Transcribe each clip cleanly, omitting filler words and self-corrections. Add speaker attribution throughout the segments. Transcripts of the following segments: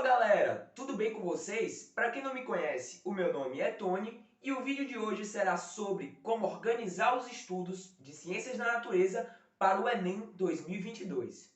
Speaker 1: Galera, tudo bem com vocês? Para quem não me conhece, o meu nome é Tony e o vídeo de hoje será sobre como organizar os estudos de Ciências da Natureza para o Enem 2022.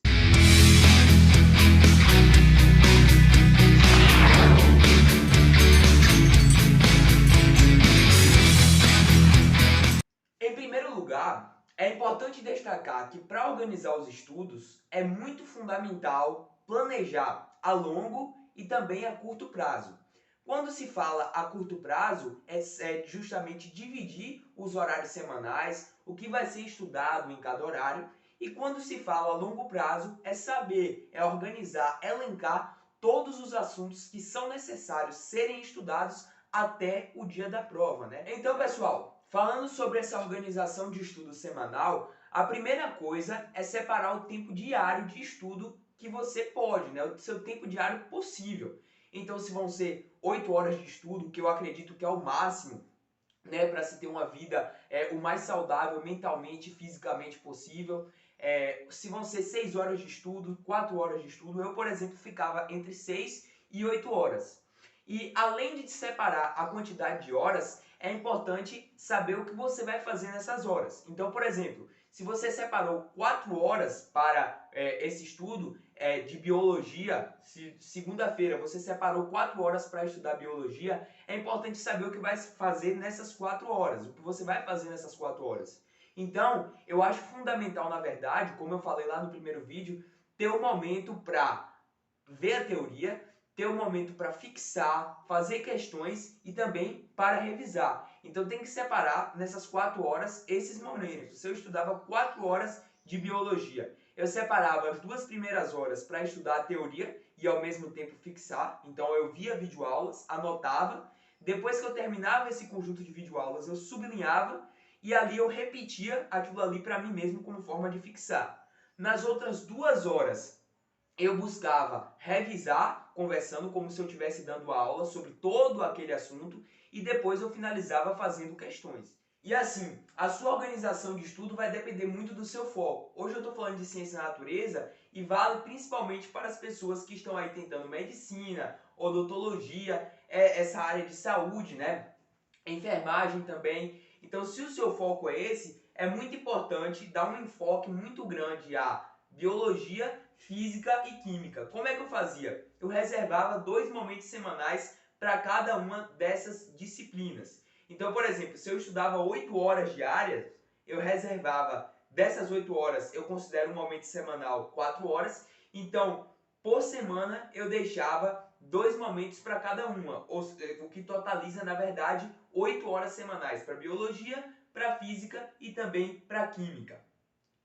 Speaker 1: Em primeiro lugar, é importante destacar que para organizar os estudos é muito fundamental planejar a longo e também a curto prazo. Quando se fala a curto prazo, é justamente dividir os horários semanais, o que vai ser estudado em cada horário, e quando se fala a longo prazo, é saber, é organizar, elencar todos os assuntos que são necessários serem estudados até o dia da prova, né? Então, pessoal, falando sobre essa organização de estudo semanal, a primeira coisa é separar o tempo diário de estudo que você pode, né? O seu tempo diário possível. Então, se vão ser 8 horas de estudo, que eu acredito que é o máximo, né, para se ter uma vida o mais saudável mentalmente e fisicamente possível. Se vão ser 6 horas de estudo, 4 horas de estudo, eu, por exemplo, ficava entre 6 e 8 horas. E além de separar a quantidade de horas, é importante saber o que você vai fazer nessas horas. Então, por exemplo, se você separou 4 horas para esse estudo de biologia, se segunda-feira você separou 4 horas para estudar biologia, é importante saber o que vai fazer nessas 4 horas, o que você vai fazer nessas 4 horas. Então, eu acho fundamental, na verdade, como eu falei lá no primeiro vídeo, ter um momento para ver a teoria, ter um momento para fixar, fazer questões e também para revisar. Então tem que separar nessas 4 horas esses momentos. Se eu estudava 4 horas de biologia, eu separava as 2 primeiras horas para estudar a teoria e ao mesmo tempo fixar. Então eu via videoaulas, anotava. Depois que eu terminava esse conjunto de videoaulas, eu sublinhava e ali eu repetia aquilo ali para mim mesmo como forma de fixar. Nas outras 2 horas, eu buscava revisar, conversando como se eu estivesse dando aula sobre todo aquele assunto e depois eu finalizava fazendo questões. E assim, a sua organização de estudo vai depender muito do seu foco. Hoje eu estou falando de ciência da natureza e vale principalmente para as pessoas que estão aí tentando medicina, odontologia, essa área de saúde, né? Enfermagem também. Então, se o seu foco é esse, é muito importante dar um enfoque muito grande a biologia, física e química. Como é que eu fazia? Eu reservava 2 momentos semanais para cada uma dessas disciplinas. Então, por exemplo, se eu estudava 8 horas diárias, eu reservava dessas 8 horas, eu considero um momento semanal 4 horas. Então, por semana, eu deixava 2 momentos para cada uma, o que totaliza, na verdade, 8 horas semanais para biologia, para física e também para química.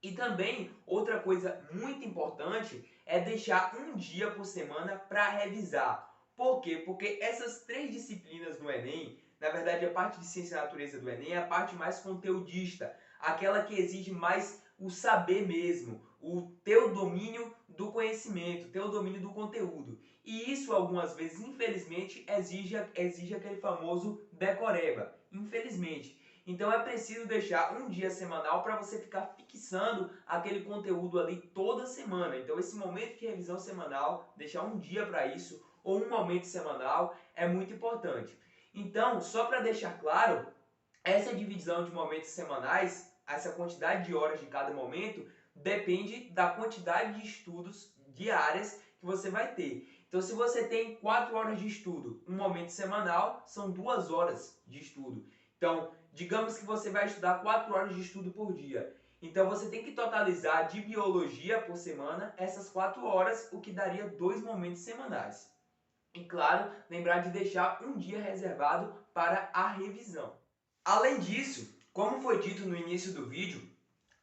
Speaker 1: E também, outra coisa muito importante é deixar um dia por semana para revisar. Por quê? Porque essas 3 disciplinas do Enem, na verdade a parte de ciência e natureza do Enem é a parte mais conteudista, aquela que exige mais o saber mesmo, o teu domínio do conhecimento, teu domínio do conteúdo. E isso algumas vezes, infelizmente, exige aquele famoso decoreba, infelizmente. Então é preciso deixar um dia semanal para você ficar fixando aquele conteúdo ali toda semana. Então esse momento de revisão semanal, deixar um dia para isso ou um momento semanal é muito importante. Então, só para deixar claro, essa divisão de momentos semanais, essa quantidade de horas de cada momento, depende da quantidade de estudos diárias que você vai ter. Então, se você tem 4 horas de estudo, um momento semanal, são 2 horas de estudo. Então, digamos que você vai estudar 4 horas de estudo por dia. Então, você tem que totalizar de biologia por semana essas 4 horas, o que daria 2 momentos semanais. E, claro, lembrar de deixar um dia reservado para a revisão. Além disso, como foi dito no início do vídeo,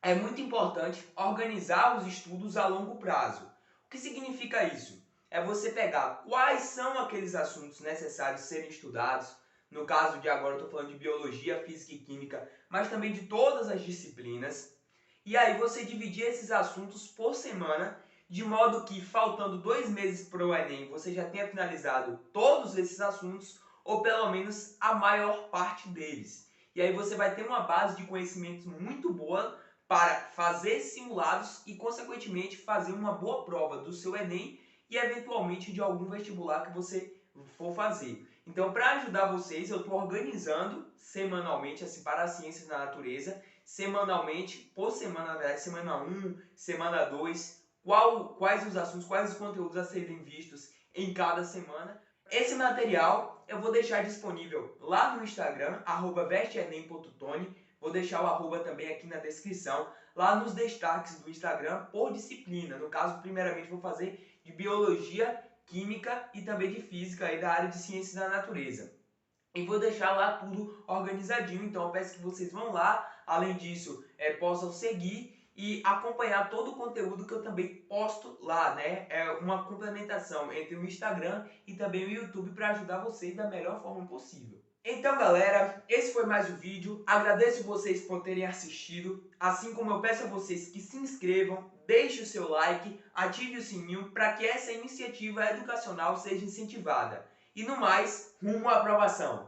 Speaker 1: é muito importante organizar os estudos a longo prazo. O que significa isso? É você pegar quais são aqueles assuntos necessários serem estudados. No caso de agora eu estou falando de biologia, física e química, mas também de todas as disciplinas. E aí você dividir esses assuntos por semana, de modo que faltando 2 meses para o Enem você já tenha finalizado todos esses assuntos, ou pelo menos a maior parte deles. E aí você vai ter uma base de conhecimentos muito boa para fazer simulados e, consequentemente, fazer uma boa prova do seu Enem e eventualmente de algum vestibular que você for fazer. Então, para ajudar vocês, eu estou organizando semanalmente, assim, para as ciências da natureza, semanalmente, por semana, na verdade, semana 1, semana 2, quais os assuntos, quais os conteúdos a serem vistos em cada semana. Esse material eu vou deixar disponível lá no Instagram, @vesteenem.tony. Vou deixar o arroba também aqui na descrição, lá nos destaques do Instagram por disciplina. No caso, primeiramente vou fazer de biologia, química e também de física aí da área de ciências da natureza. E vou deixar lá tudo organizadinho, então eu peço que vocês vão lá, além disso, possam seguir e acompanhar todo o conteúdo que eu também posto lá, né? É uma complementação entre o Instagram e também o YouTube para ajudar vocês da melhor forma possível. Então, galera, esse foi mais um vídeo. Agradeço vocês por terem assistido, assim como eu peço a vocês que se inscrevam, deixem o seu like, ative o sininho para que essa iniciativa educacional seja incentivada. E no mais, rumo à aprovação!